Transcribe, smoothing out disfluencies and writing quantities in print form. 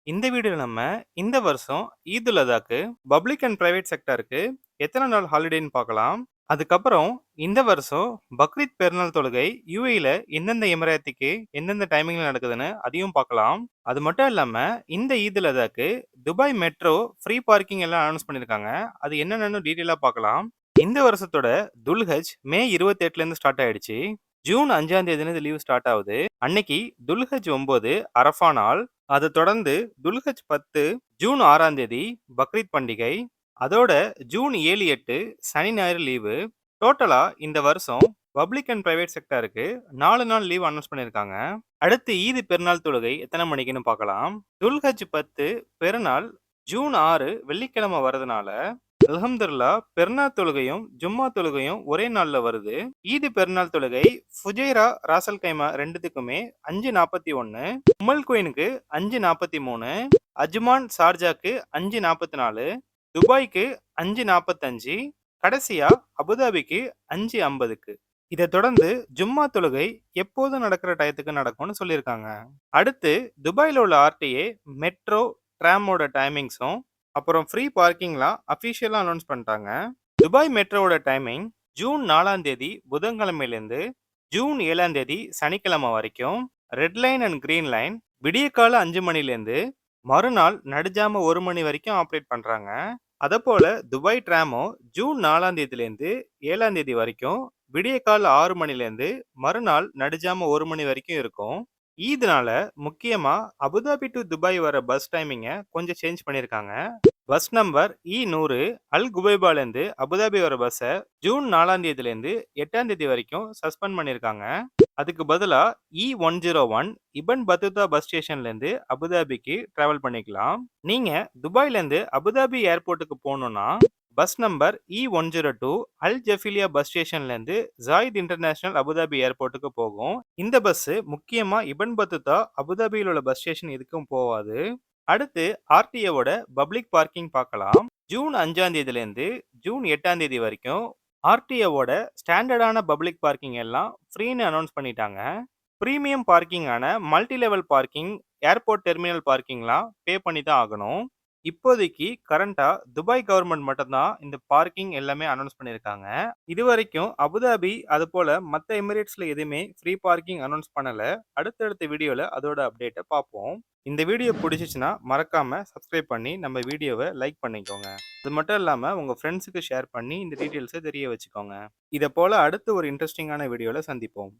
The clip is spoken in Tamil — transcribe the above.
இந்த வீடியோல நம்ம இந்த வருஷம் Eid ul அதாக்கு public and private செக்டாருக்கு எத்தனை நாள் ஹாலிடேன்னு பார்க்கலாம். அதுக்கப்புறம் இந்த வருஷம் பக்ரீத் பெருநாள் தொழுகை யூஏல எந்தெந்த எமிரேத்துக்கு எந்தெந்த டைமிங்ல நடக்குதுன்னு அதையும் பார்க்கலாம். அது மட்டும் இல்லாம இந்த Eid ul அதாக்கு Dubai metro free parking எல்லாம் அனௌன்ஸ் பண்ணிருக்காங்க. அது என்னென்னு டீட்டெயிலா பார்க்கலாம். இந்த வருஷத்தோட துல்ஹஜ் மே 28ல இருந்து ஸ்டார்ட் ஆயிடுச்சு. ஜூன் 5ஆம் தேதி லீவ் ஸ்டார்ட் ஆகுது. அன்னைக்கு துல்ஹஜ் 9 அரஃபா நாள். அதை தொடர்ந்து துல்ஹஜ் 10 ஜூன் 6ஆம் தேதி பக்ரீத் பண்டிகை. அதோட ஜூன் 7, 8 சனி ஞாயிறு லீவு. டோட்டலா இந்த வருஷம் பப்ளிக் அண்ட் பிரைவேட் செக்டாருக்கு 4 நாள் லீவ் அனௌன்ஸ் பண்ணிருக்காங்க. அடுத்து ஈது பெருநாள் தொழுகை எத்தனை மணிக்குன்னு பார்க்கலாம். துல்ஹஜ் 10 பெருநாள் ஜூன் 6 வெள்ளிக்கிழமை வரதுனால அல்ஹம்துலில்லாஹ் பெருநாள் தொழுகையும் ஜும்மா தொழுகையும் ஒரே நாள்ல வருது. ஈது பெருநாள் தொழுகை ஃபுஜைரா ராசல் கைமா ரெண்டுத்துக்குமே 5:41, உமல் குயினுக்கு 5:43, அஜ்மான் ஷார்ஜாக்கு 5:44, துபாய்க்கு 5:45, கடைசியா அபுதாபிக்கு 5:50க்கு. இதை தொடர்ந்து ஜும்மா தொழுகை எப்போதும் நடக்கிற டயத்துக்கு நடக்கும்னு சொல்லியிருக்காங்க. அடுத்து துபாயில உள்ள ஆர்டிஏ மெட்ரோ ட்ராமோட டைமிங்ஸும் அப்புறம் ஃப்ரீ பார்க்கிங்லாம் அஃபிஷியலாக அனௌன்ஸ் பண்ணிட்டாங்க. துபாய் மெட்ரோவோட டைமிங் ஜூன் 4ஆம் தேதி புதன்கிழமையிலேருந்து ஜூன் 7ஆம் தேதி சனிக்கிழமை வரைக்கும். Red line and green line விடியக்கால 5 மணிலேருந்து மறுநாள் நடுஜாம 1 மணி வரைக்கும் ஆப்ரேட் பண்ணுறாங்க. அதே போல துபாய் ட்ராமோ ஜூன் 4ஆம் தேதியிலேருந்து 7ஆம் தேதி வரைக்கும் விடியக்கால 6 மணிலேருந்து மறுநாள் நடுஜாம 1 மணி வரைக்கும் இருக்கும். ஈத்னால முக்கியமா அபுதாபி டு துபாய் வர பஸ் டைமிங்கை கொஞ்சம் சேஞ்ச் பண்ணியிருக்காங்க. பஸ் நம்பர் E100 அல் குபைபாலேருந்து அபுதாபி வர பஸ்ஸை ஜூன் 4ஆம் தேதியிலேருந்து 8ஆம் தேதி வரைக்கும் சஸ்பெண்ட் பண்ணியிருக்காங்க. அதுக்கு பதிலாக E101 இபன் பத்துதா பஸ் ஸ்டேஷன்லேருந்து அபுதாபிக்கு டிராவல் பண்ணிக்கலாம். நீங்கள் துபாயிலேருந்து அபுதாபி ஏர்போர்ட்டுக்கு போகணுன்னா பஸ் நம்பர் E102 அல் ஜஃபிலியா பஸ் ஸ்டேஷன்லேருந்து ஜாயித் இன்டர்நேஷனல் அபுதாபி ஏர்போர்ட்டுக்கு போகும். இந்த பஸ் முக்கியமா இபன் பத்துதா அபுதாபியில் உள்ள பஸ் ஸ்டேஷன் எதுக்கும் போகாது. அடுத்து ஆர்டிஏவோட பப்ளிக் பார்க்கிங் பார்க்கலாம். ஜூன் 5ஆம் தேதியிலேருந்து ஜூன் 8ஆம் தேதி வரைக்கும் ஆர்டிஏவோட ஸ்டாண்டர்டான பப்ளிக் பார்க்கிங் எல்லாம் ஃப்ரீன்னு அனௌன்ஸ் பண்ணிட்டாங்க. ப்ரீமியம் பார்க்கிங்கான multi level parking, airport terminal பார்க்கிங்லாம் பே பண்ணி தான் ஆகணும். இப்போதைக்கு கரண்டா துபாய் கவர்மெண்ட் மட்டும்தான் இந்த பார்க்கிங் எல்லாமே அனௌன்ஸ் பண்ணியிருக்காங்க. இது வரைக்கும் அபுதாபி அது போல மற்ற எமிரேட்ஸ்ல எதுவுமே ஃப்ரீ பார்க்கிங் அனௌன்ஸ் பண்ணல. அடுத்தடுத்த வீடியோல அதோட அப்டேட்டை பார்ப்போம். இந்த வீடியோ பிடிச்சிச்சுன்னா மறக்காம சப்ஸ்கிரைப் பண்ணி நம்ம வீடியோவை லைக் பண்ணிக்கோங்க. அது மட்டும் இல்லாம உங்க ஃப்ரெண்ட்ஸுக்கு ஷேர் பண்ணி இந்த டீட்டெயில்ஸை தெரிய வச்சுக்கோங்க. இதை போல அடுத்து ஒரு இன்ட்ரெஸ்டிங்கான வீடியோல சந்திப்போம்.